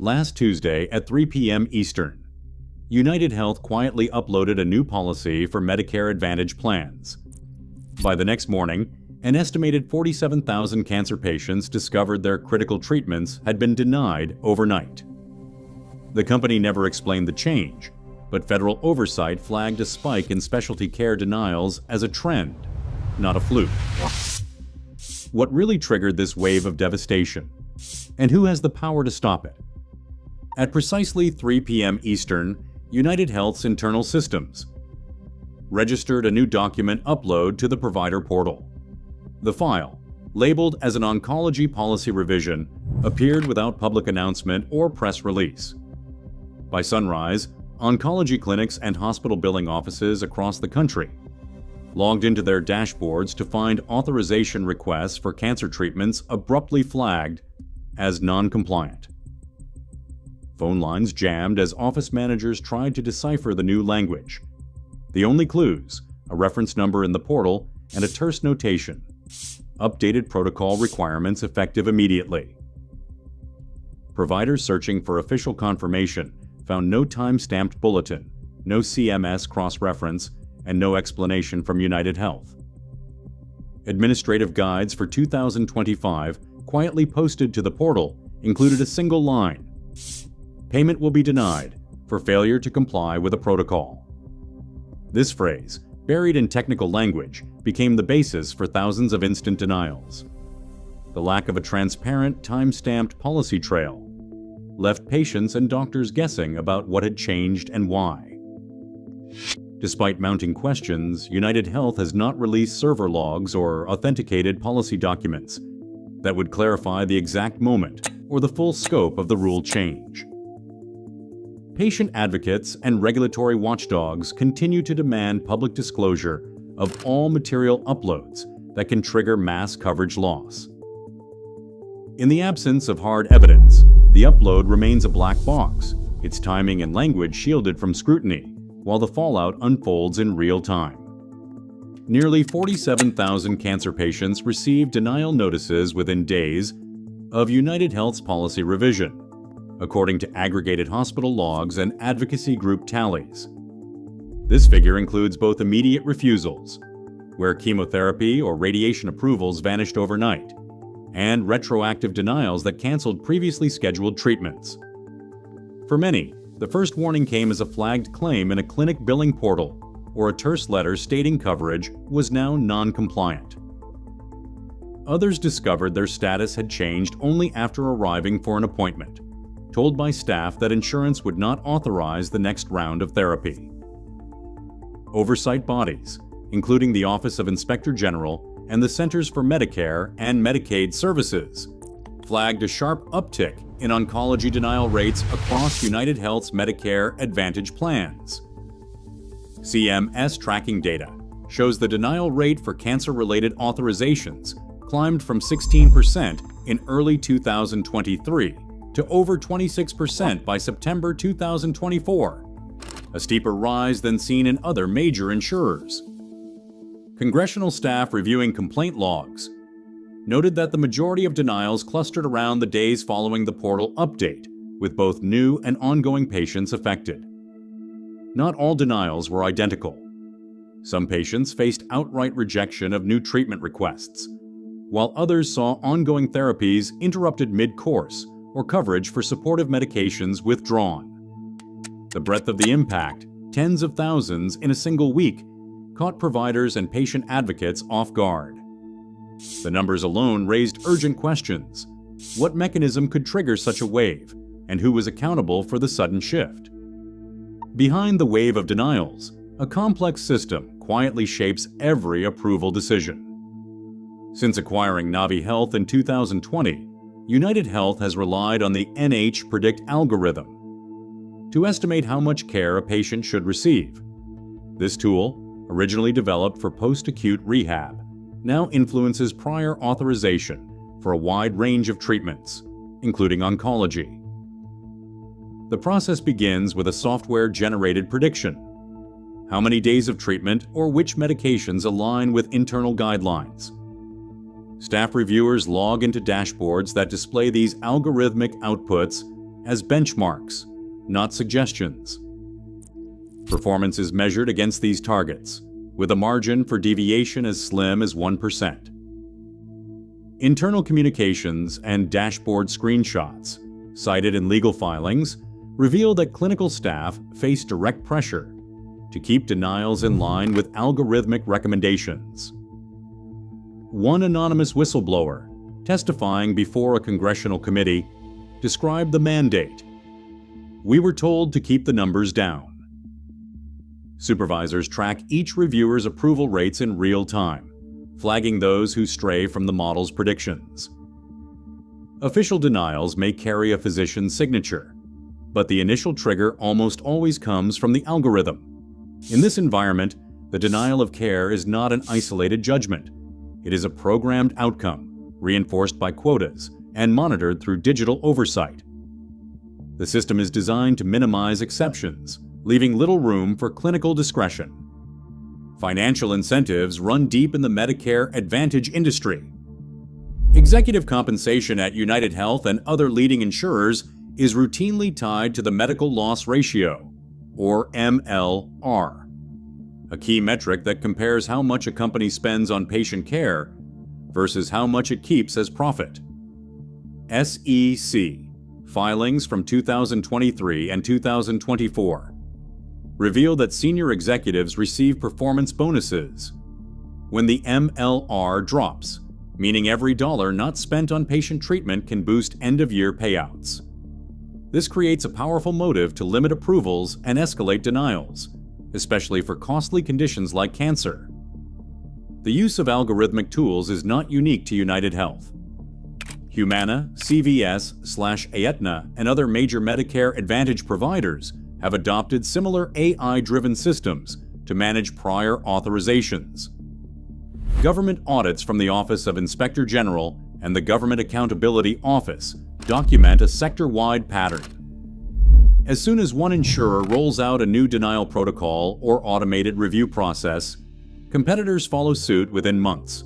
Last Tuesday at 3 p.m. Eastern, UnitedHealth quietly uploaded a new policy for Medicare Advantage plans. By the next morning, an estimated 47,000 cancer patients discovered their critical treatments had been denied overnight. The company never explained the change, but federal oversight flagged a spike in specialty care denials as a trend, not a fluke. What really triggered this wave of devastation? And who has the power to stop it? At precisely 3 p.m. Eastern, UnitedHealth's internal systems registered a new document upload to the provider portal. The file, labeled as an Oncology Policy Revision, appeared without public announcement or press release. By sunrise, oncology clinics and hospital billing offices across the country logged into their dashboards to find authorization requests for cancer treatments abruptly flagged as non-compliant. Phone lines jammed as office managers tried to decipher the new language. The only clues, a reference number in the portal and a terse notation: updated protocol requirements effective immediately. Providers searching for official confirmation found no time-stamped bulletin, no CMS cross-reference, and no explanation from UnitedHealth. Administrative guides for 2025, quietly posted to the portal, included a single line: payment will be denied for failure to comply with a protocol. This phrase, buried in technical language, became the basis for thousands of instant denials. The lack of a transparent, time-stamped policy trail left patients and doctors guessing about what had changed and why. Despite mounting questions, UnitedHealth has not released server logs or authenticated policy documents that would clarify the exact moment or the full scope of the rule change. Patient advocates and regulatory watchdogs continue to demand public disclosure of all material uploads that can trigger mass coverage loss. In the absence of hard evidence, the upload remains a black box, its timing and language shielded from scrutiny, while the fallout unfolds in real time. Nearly 47,000 cancer patients received denial notices within days of UnitedHealth's policy revision, according to aggregated hospital logs and advocacy group tallies. This figure includes both immediate refusals, where chemotherapy or radiation approvals vanished overnight, and retroactive denials that canceled previously scheduled treatments. For many, the first warning came as a flagged claim in a clinic billing portal, or a terse letter stating coverage was now non-compliant. Others discovered their status had changed only after arriving for an appointment, told by staff that insurance would not authorize the next round of therapy. Oversight bodies, including the Office of Inspector General and the Centers for Medicare and Medicaid Services, flagged a sharp uptick in oncology denial rates across UnitedHealth's Medicare Advantage plans. CMS tracking data shows the denial rate for cancer-related authorizations climbed from 16% in early 2023 to over 26% by September 2024, a steeper rise than seen in other major insurers. Congressional staff reviewing complaint logs noted that the majority of denials clustered around the days following the portal update, with both new and ongoing patients affected. Not all denials were identical. Some patients faced outright rejection of new treatment requests, while others saw ongoing therapies interrupted mid-course or coverage for supportive medications withdrawn. The breadth of the impact, tens of thousands in a single week, caught providers and patient advocates off guard. The numbers alone raised urgent questions. What mechanism could trigger such a wave, and who was accountable for the sudden shift? Behind the wave of denials, a complex system quietly shapes every approval decision. Since acquiring Navi Health in 2020, UnitedHealth has relied on the NH Predict algorithm to estimate how much care a patient should receive. This tool, originally developed for post-acute rehab, now influences prior authorization for a wide range of treatments, including oncology. The process begins with a software-generated prediction: how many days of treatment or which medications align with internal guidelines. Staff reviewers log into dashboards that display these algorithmic outputs as benchmarks, not suggestions. Performance is measured against these targets, with a margin for deviation as slim as 1%. Internal communications and dashboard screenshots, cited in legal filings, reveal that clinical staff face direct pressure to keep denials in line with algorithmic recommendations. One anonymous whistleblower, testifying before a congressional committee, described the mandate. "We were told to keep the numbers down." Supervisors track each reviewer's approval rates in real time, flagging those who stray from the model's predictions. Official denials may carry a physician's signature, but the initial trigger almost always comes from the algorithm. In this environment, the denial of care is not an isolated judgment. It is a programmed outcome, reinforced by quotas and monitored through digital oversight. The system is designed to minimize exceptions, leaving little room for clinical discretion. Financial incentives run deep in the Medicare Advantage industry. Executive compensation at UnitedHealth and other leading insurers is routinely tied to the medical loss ratio, or MLR, a key metric that compares how much a company spends on patient care versus how much it keeps as profit. SEC filings from 2023 and 2024 reveal that senior executives receive performance bonuses when the MLR drops, meaning every dollar not spent on patient treatment can boost end-of-year payouts. This creates a powerful motive to limit approvals and escalate denials, especially for costly conditions like cancer. The use of algorithmic tools is not unique to UnitedHealth. Humana, CVS/Aetna, and other major Medicare Advantage providers have adopted similar AI-driven systems to manage prior authorizations. Government audits from the Office of Inspector General and the Government Accountability Office document a sector-wide pattern. As soon as one insurer rolls out a new denial protocol or automated review process, competitors follow suit within months.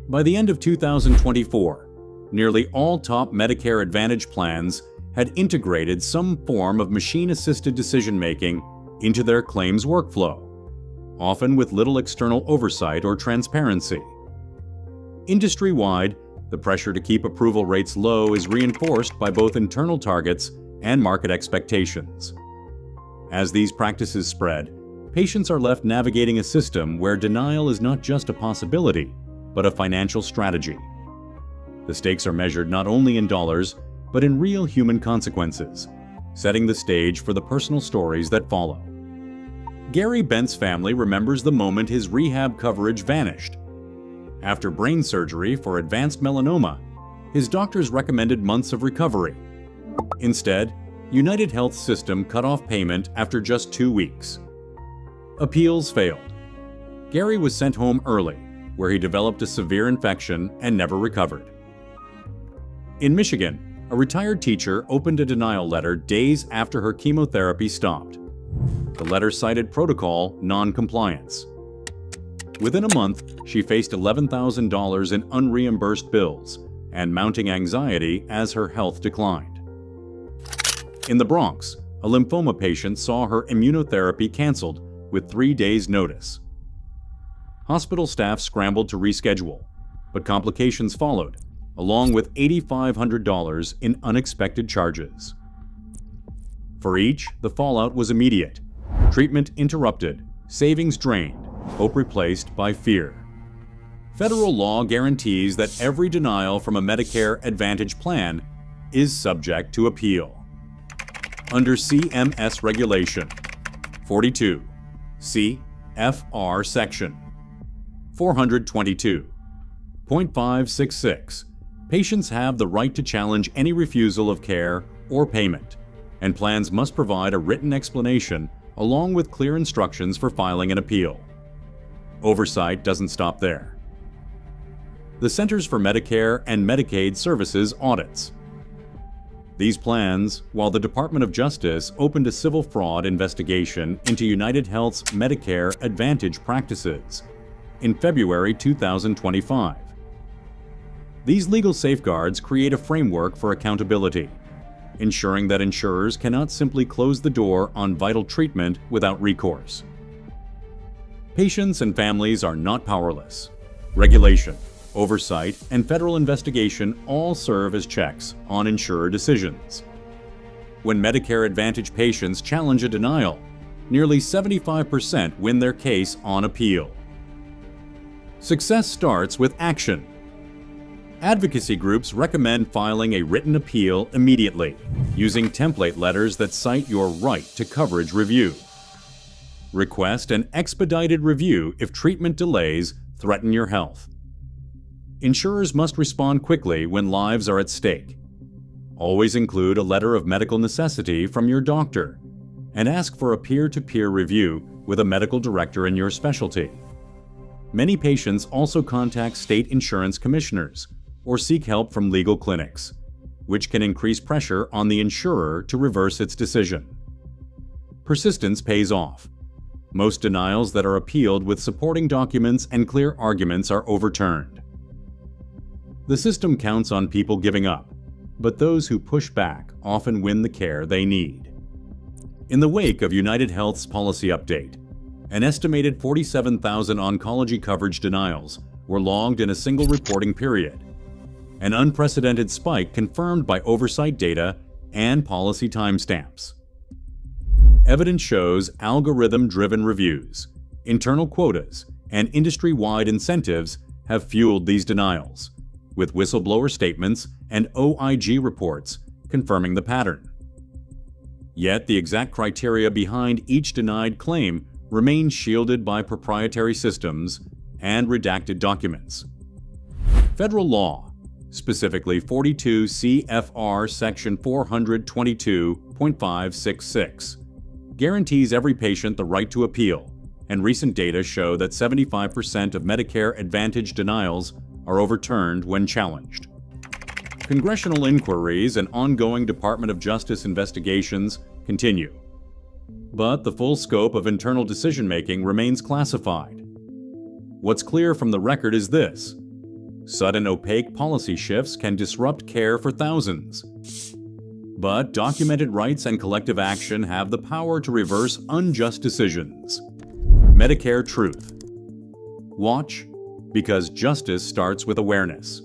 By the end of 2024, nearly all top Medicare Advantage plans had integrated some form of machine-assisted decision-making into their claims workflow, often with little external oversight or transparency. Industry-wide, the pressure to keep approval rates low is reinforced by both internal targets and market expectations. As these practices spread, patients are left navigating a system where denial is not just a possibility, but a financial strategy. The stakes are measured not only in dollars, but in real human consequences, setting the stage for the personal stories that follow. Gary Bent's family remembers the moment his rehab coverage vanished. After brain surgery for advanced melanoma, his doctors recommended months of recovery. Instead, UnitedHealth's system cut off payment after just 2 weeks. Appeals failed. Gary was sent home early, where he developed a severe infection and never recovered. In Michigan, a retired teacher opened a denial letter days after her chemotherapy stopped. The letter cited protocol non-compliance. Within a month, she faced $11,000 in unreimbursed bills and mounting anxiety as her health declined. In the Bronx, a lymphoma patient saw her immunotherapy canceled with 3 days' notice. Hospital staff scrambled to reschedule, but complications followed, along with $8,500 in unexpected charges. For each, the fallout was immediate. Treatment interrupted, savings drained, hope replaced by fear. Federal law guarantees that every denial from a Medicare Advantage plan is subject to appeal. Under CMS Regulation 42, CFR Section 422.566, patients have the right to challenge any refusal of care or payment, and plans must provide a written explanation along with clear instructions for filing an appeal. Oversight doesn't stop there. The Centers for Medicare and Medicaid Services audits. These plans, while the Department of Justice opened a civil fraud investigation into UnitedHealth's Medicare Advantage practices in February 2025. These legal safeguards create a framework for accountability. ensuring that insurers cannot simply close the door on vital treatment without recourse. Patients and families are not powerless. Regulation, oversight, and federal investigation all serve as checks on insurer decisions. When Medicare Advantage patients challenge a denial, nearly 75% win their case on appeal. Success starts with action. Advocacy groups recommend filing a written appeal immediately, using template letters that cite your right to coverage review. Request an expedited review if treatment delays threaten your health. Insurers must respond quickly when lives are at stake. Always include a letter of medical necessity from your doctor, and ask for a peer-to-peer review with a medical director in your specialty. Many patients also contact state insurance commissioners or seek help from legal clinics, which can increase pressure on the insurer to reverse its decision. Persistence pays off. Most denials that are appealed with supporting documents and clear arguments are overturned. The system counts on people giving up, but those who push back often win the care they need. In the wake of UnitedHealth's policy update, an estimated 47,000 oncology coverage denials were logged in a single reporting period, an unprecedented spike confirmed by oversight data and policy timestamps. Evidence shows algorithm-driven reviews, internal quotas, and industry-wide incentives have fueled these denials, with whistleblower statements and OIG reports confirming the pattern. Yet the exact criteria behind each denied claim remain shielded by proprietary systems and redacted documents. Federal law, specifically 42 CFR Section 422.566, guarantees every patient the right to appeal, and recent data show that 75% of Medicare Advantage denials are overturned when challenged. Congressional inquiries and ongoing Department of Justice investigations continue, but the full scope of internal decision-making remains classified. What's clear from the record is this: sudden opaque policy shifts can disrupt care for thousands. But documented rights and collective action have the power to reverse unjust decisions. Medicare Truth. Watch, because justice starts with awareness.